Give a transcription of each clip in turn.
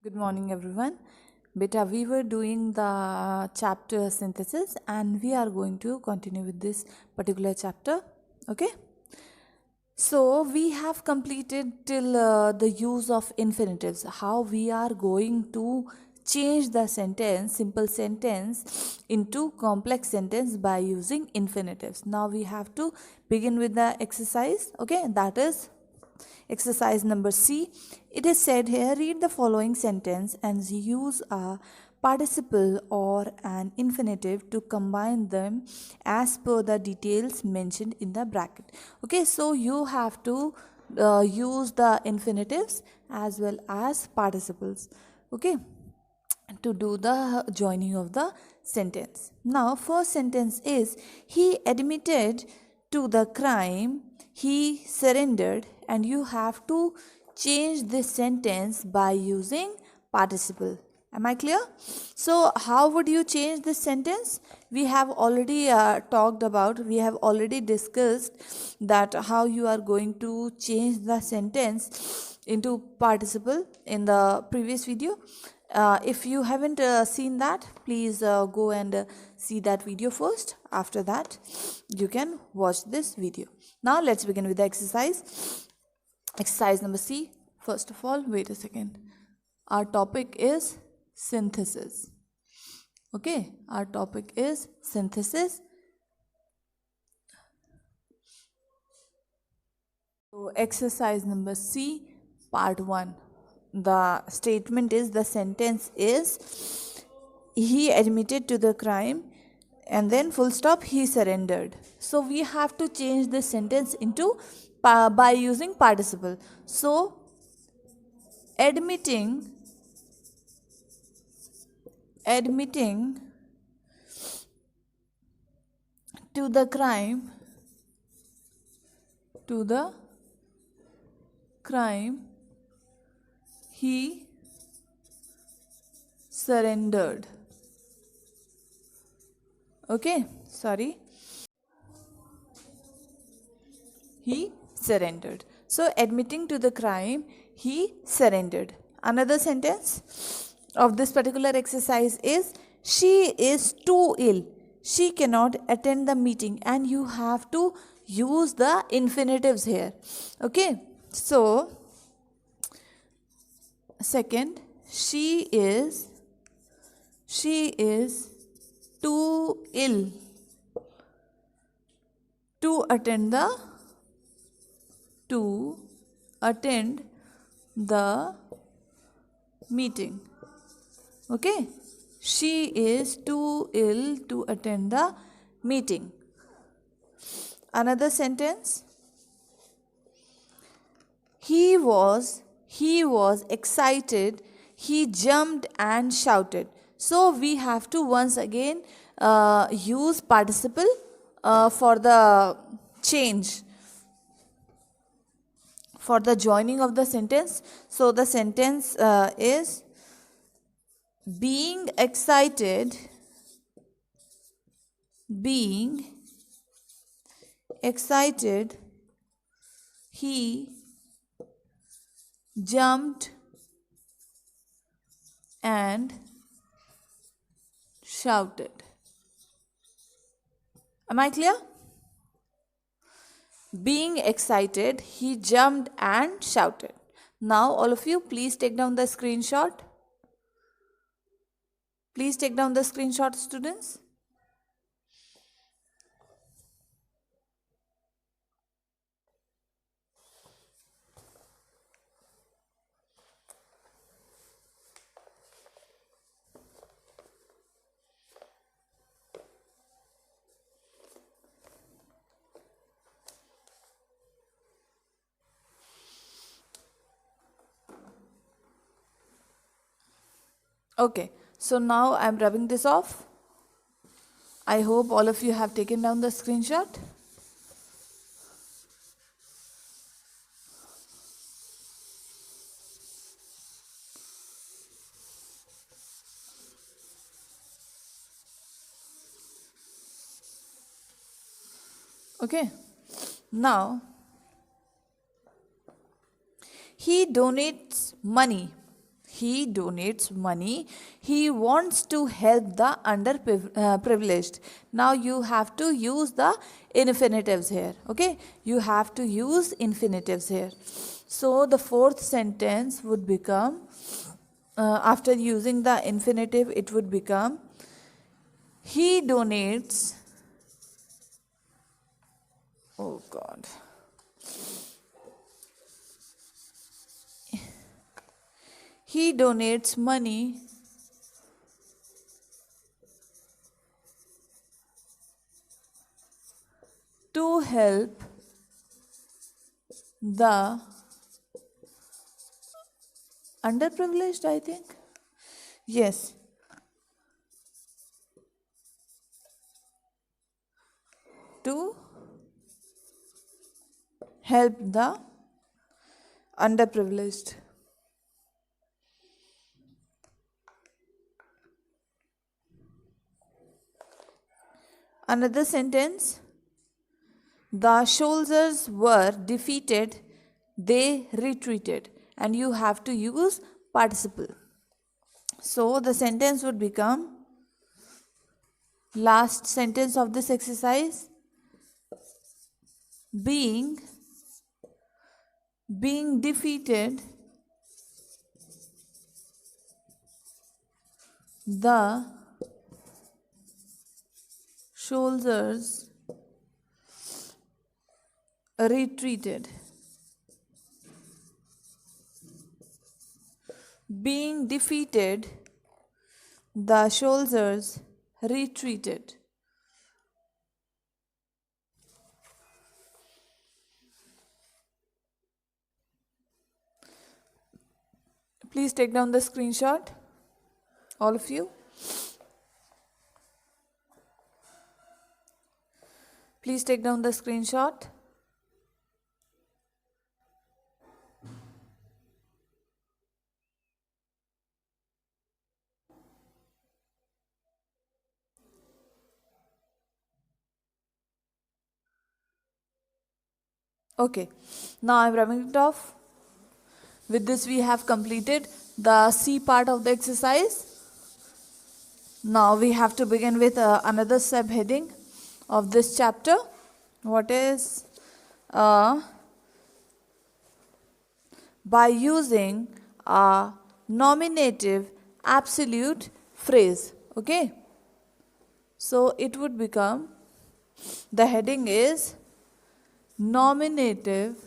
Good morning, everyone. Beta, we were doing the chapter synthesis and we are going to continue with this particular chapter. Okay. So, we have completed till the use of infinitives, how we are going to change the sentence, simple sentence, into complex sentence by using infinitives. Now, we have to begin with the exercise. Okay. That is exercise number C. It is said here, read the following sentence and use a participle or an infinitive to combine them as per the details mentioned in the bracket. Okay, so you have to use the infinitives as well as participles. Okay, to do the joining of the sentence. Now, first sentence is he admitted to the crime, he surrendered, and you have to change this sentence by using participle. Am I clear? So, how would you change this sentence? We have already talked about, we have already discussed that how you are going to change the sentence into participle in the previous video. If you haven't seen that, please go and see that video first. After that, you can watch this video. Now, let's begin with the exercise. Exercise number C. First of all, wait a second. Our topic is synthesis. Okay, our topic is synthesis. So, exercise number C, part 1. The statement is, the sentence is, he admitted to the crime and then full stop, he surrendered. So, we have to change this sentence into by using participle. So, admitting to the crime he surrendered. Okay, sorry. He surrendered. So, admitting to the crime, he surrendered. Another sentence of this particular exercise is, she is too ill. She cannot attend the meeting, and you have to use the infinitives here. Okay, so second, she is too ill to attend the meeting. Okay, she is too ill to attend the meeting. Another sentence, he was excited, he jumped and shouted. So we have to once again use participle for the change, for the joining of the sentence. So the sentence is, being excited, he jumped and shouted. Am I clear? Being excited, he jumped and shouted. Now, all of you, please take down the screenshot. Please take down the screenshot, students. Okay, so now I'm rubbing this off. I hope all of you have taken down the screenshot. Okay, now he donates money. He donates money. He wants to help the underprivileged. Now you have to use the infinitives here. Okay, you have to use infinitives here. So the fourth sentence would become, after using the infinitive, it would become, he donates. Oh God. He donates money to help the underprivileged, I think. Yes. To help the underprivileged. Another sentence. The soldiers were defeated, they retreated. And you have to use participle. So the sentence would become, last sentence of this exercise, being defeated, the soldiers retreated. Being defeated, the soldiers retreated. Please take down the screenshot, all of you. Please take down the screenshot. Okay, now I'm rubbing it off. With this we have completed the C part of the exercise. Now we have to begin with another subheading of this chapter. What is by using a nominative absolute phrase. Okay, so it would become, the heading is nominative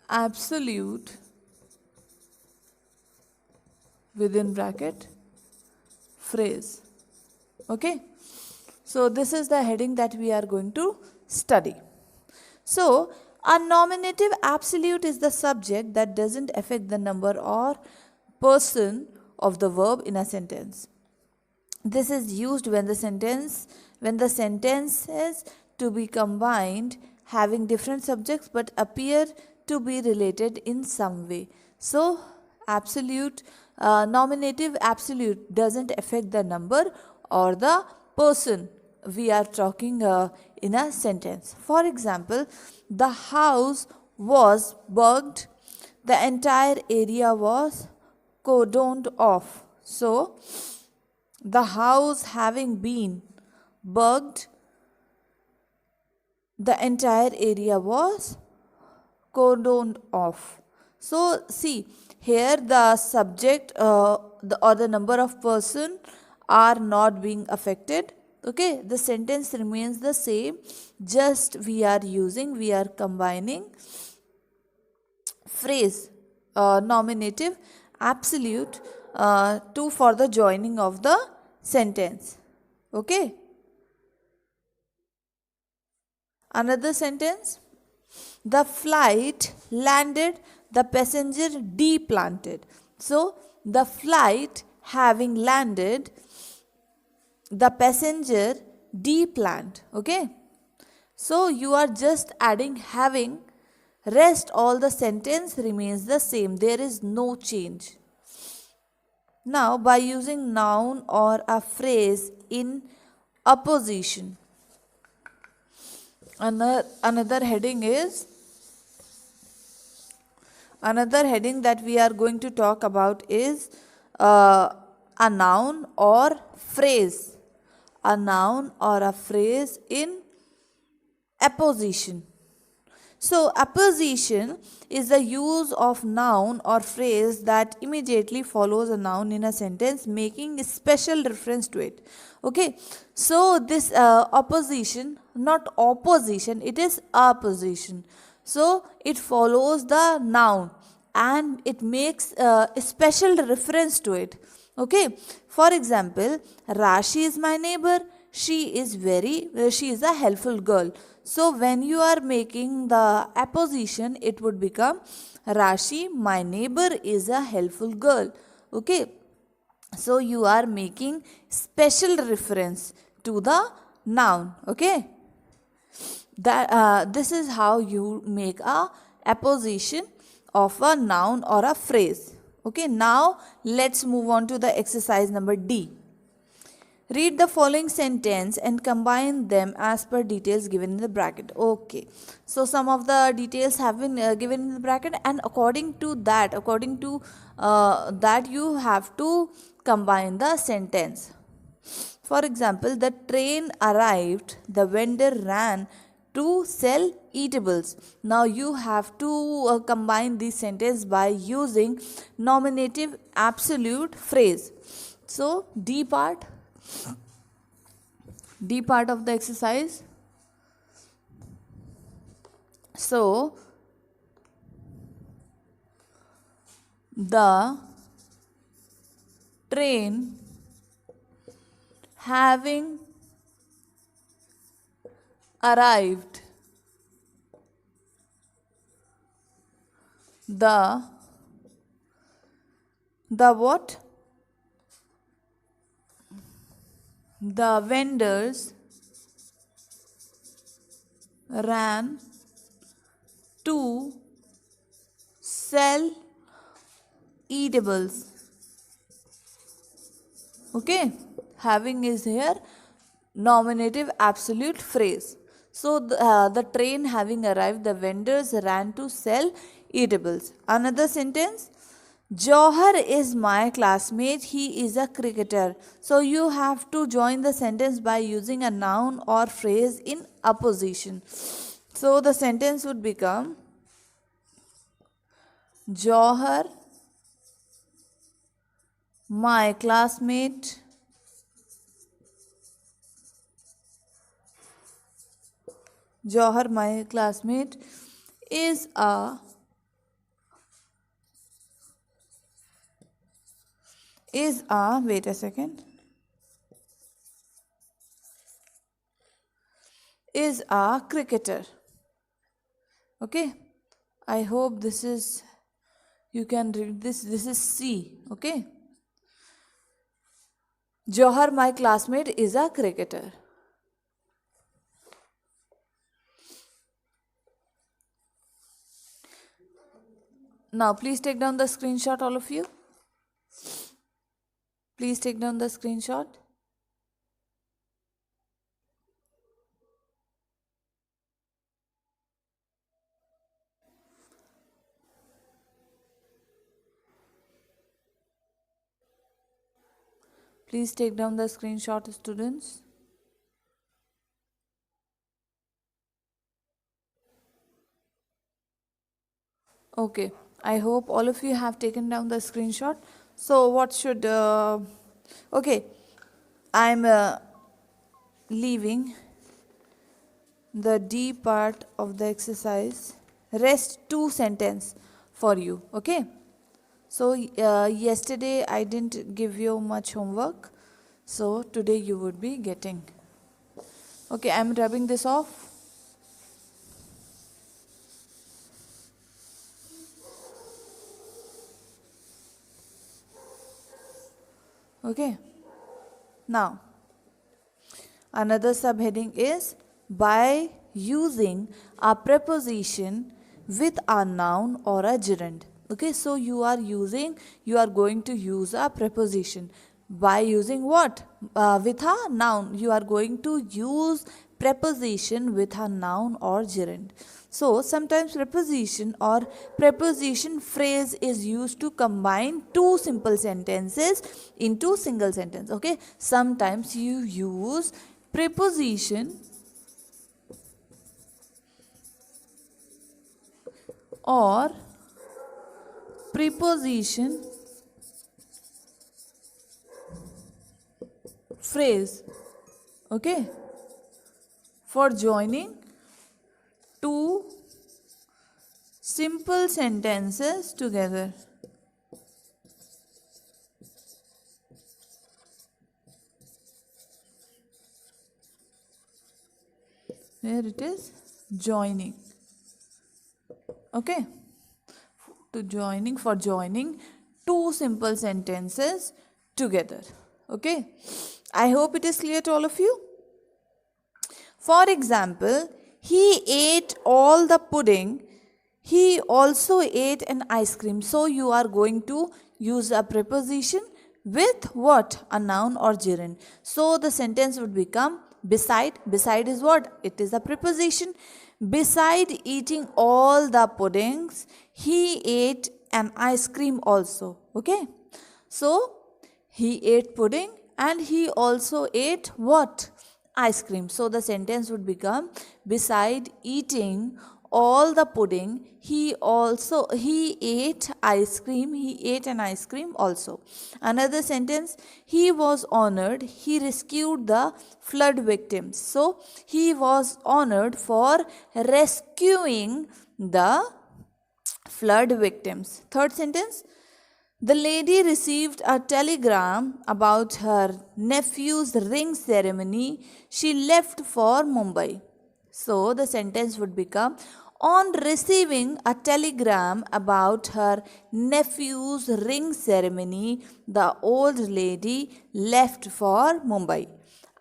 absolute within bracket phrase. Okay, so this is the heading that we are going to study. So a nominative absolute is the subject that doesn't affect the number or person of the verb in a sentence. This is used when the sentences to be combined having different subjects but appear to be related in some way. So nominative absolute doesn't affect the number or the person we are talking in a sentence. For example, the house was bugged, the entire area was cordoned off. So the house having been bugged, the entire area was cordoned off. So see, here the subject or the number of person are not being affected. Okay, the sentence remains the same, just we are combining phrase nominative absolute for the joining of the sentence. Okay, another sentence, the flight landed, the passenger deplanted. So the flight having landed, the passenger deplaned. Okay, so you are just adding having Rest all the sentence remains the same. There is no change. Now, by using noun or a phrase in opposition, another heading is another heading that we are going to talk about is a noun or phrase. A noun or a phrase in apposition. So, apposition is the use of noun or phrase that immediately follows a noun in a sentence, making a special reference to it. Okay, so this opposition, not opposition, it is opposition. So, it follows the noun and it makes a special reference to it. Okay, for example, Rashi is my neighbor. She is a helpful girl. So when you are making the apposition, it would become Rashi, my neighbor is a helpful girl. Okay, so you are making special reference to the noun. Okay, that this is how you make a apposition of a noun or a phrase. Okay, now let's move on to the exercise number D. Read the following sentence and combine them as per details given in the bracket. Okay, so some of the details have been given in the bracket, and according to that you have to combine the sentence. For example, the train arrived, the vendor ran to sell eatables. Now you have to combine this sentence by using nominative absolute phrase. So D part of the exercise. So the train having arrived, the what? The vendors ran to sell eatables. Okay, having is here nominative absolute phrase. So the train having arrived, the vendors ran to sell eatables. Another sentence, Johar is my classmate, he is a cricketer. So you have to join the sentence by using a noun or phrase in opposition. So the sentence would become, Johar, my classmate, Johar, my classmate, is a wait a second, is a cricketer. Okay, I hope this is, you can read this. This is C. Okay, Johar, my classmate, is a cricketer. Now please take down the screenshot, all of you. Please take down the screenshot. Please take down the screenshot, students. Okay, I hope all of you have taken down the screenshot. So what should, okay, I'm leaving the D part of the exercise, rest 2 sentence for you. Okay, so yesterday I didn't give you much homework, so today you would be getting. Okay, I'm rubbing this off. Okay, now another subheading is, by using a preposition with a noun or a gerund. Okay, so you are going to use a preposition by using what? With a noun. You are going to use preposition with a noun or gerund. So sometimes preposition or preposition phrase is used to combine two simple sentences into single sentence. Okay, sometimes you use preposition or preposition phrase, okay, for joining two simple sentences together. Here it is, joining. Okay, for joining two simple sentences together. Okay, I hope it is clear to all of you. For example, he ate all the pudding. He also ate an ice cream. So you are going to use a preposition with what? A noun or gerund. So the sentence would become beside. Beside is what? It is a preposition. Beside eating all the puddings, he ate an ice cream also. Okay. So he ate pudding and he also ate what? Ice cream. So the sentence would become, beside eating all the pudding, he ate ice cream. He ate an ice cream also. Another sentence, he was honored. He rescued the flood victims. So he was honored for rescuing the flood victims. Third sentence, the lady received a telegram about her nephew's ring ceremony. She left for Mumbai. So the sentence would become, on receiving a telegram about her nephew's ring ceremony, the old lady left for Mumbai.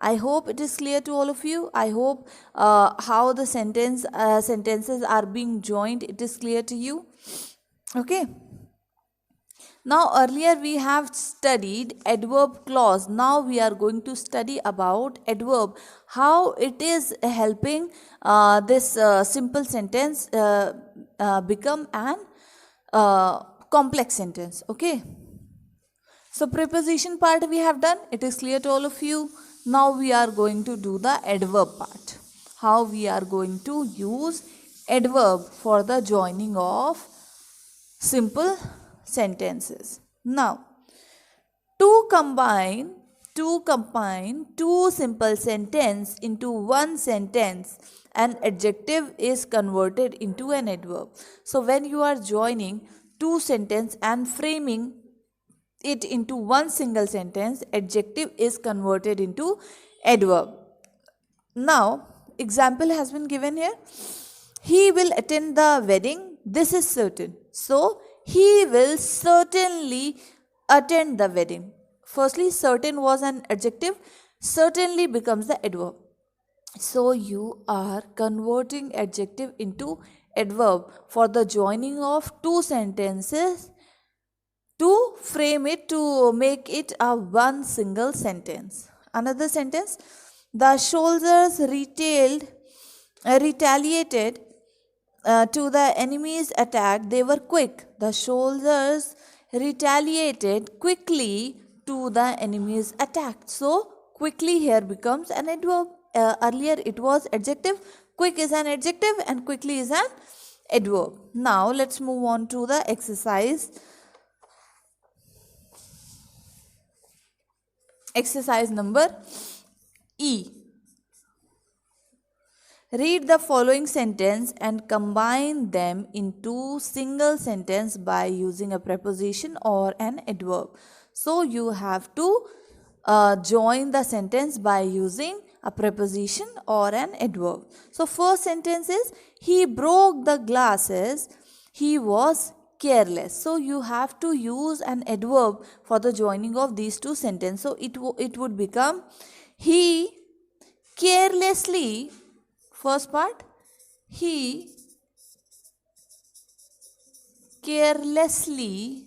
I hope it is clear to all of you. I hope how the sentences are being joined, it is clear to you. Okay. Now earlier we have studied adverb clause. Now we are going to study about adverb, how it is helping this simple sentence become an complex sentence. Okay. So preposition part we have done. It is clear to all of you. Now we are going to do the adverb part. How we are going to use adverb for the joining of simple sentences. Now, to combine two simple sentences into one sentence, an adjective is converted into an adverb. So when you are joining two sentences and framing it into one single sentence, adjective is converted into adverb. Now, example has been given here. He will attend the wedding. This is certain. So, he will certainly attend the wedding. Firstly, certain was an adjective. Certainly becomes the adverb. So, you are converting adjective into adverb for the joining of two sentences to frame it, to make it a one single sentence. Another sentence, the soldiers retaliated to the enemy's attack. They were quick. The soldiers retaliated quickly to the enemy's attack. So quickly here becomes an adverb. Earlier it was adjective. Quick is an adjective and quickly is an adverb. Now let's move on to the exercise. Exercise number E. Read the following sentence and combine them into single sentence by using a preposition or an adverb. So you have to join the sentence by using a preposition or an adverb. So first sentence is, he broke the glasses. He was careless. So you have to use an adverb for the joining of these two sentences. So it would become, he carelessly, first part, he carelessly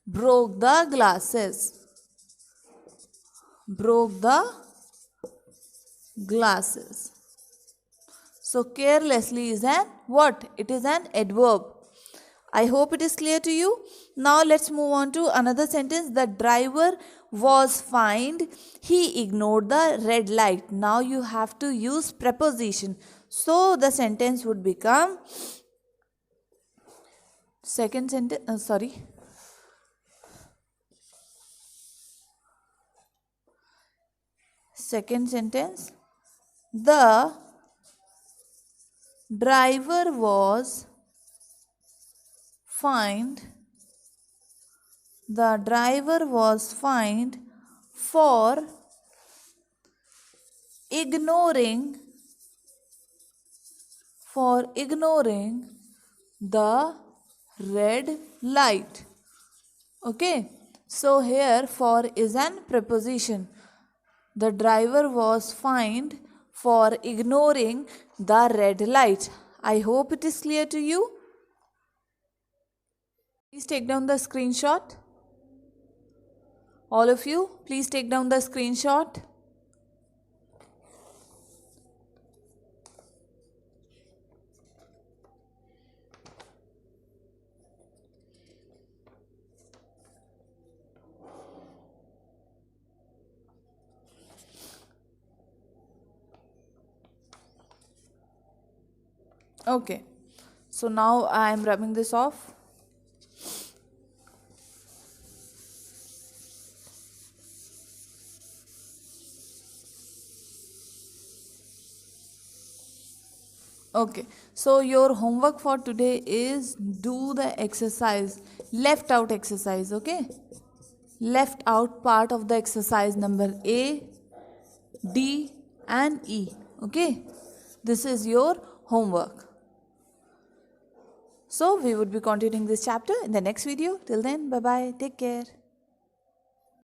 broke the glasses. Broke the glasses. So carelessly is an what? It is an adverb. I hope it is clear to you. Now let's move on to another sentence. The driver was fined. He ignored the red light. Now you have to use preposition. So the sentence would become second sentence. Second sentence. The driver was fined. The driver was fined for ignoring the red light. Okay, so here for is an preposition. The driver was fined for ignoring the red light. I hope it is clear to you. Please take down the screenshot. All of you, please take down the screenshot. Okay, so now I am rubbing this off. Okay, so your homework for today is do the exercise, left out exercise, okay? Left out part of the exercise number A, D and E, okay? This is your homework. So we would be continuing this chapter in the next video. Till then, bye-bye. Take care.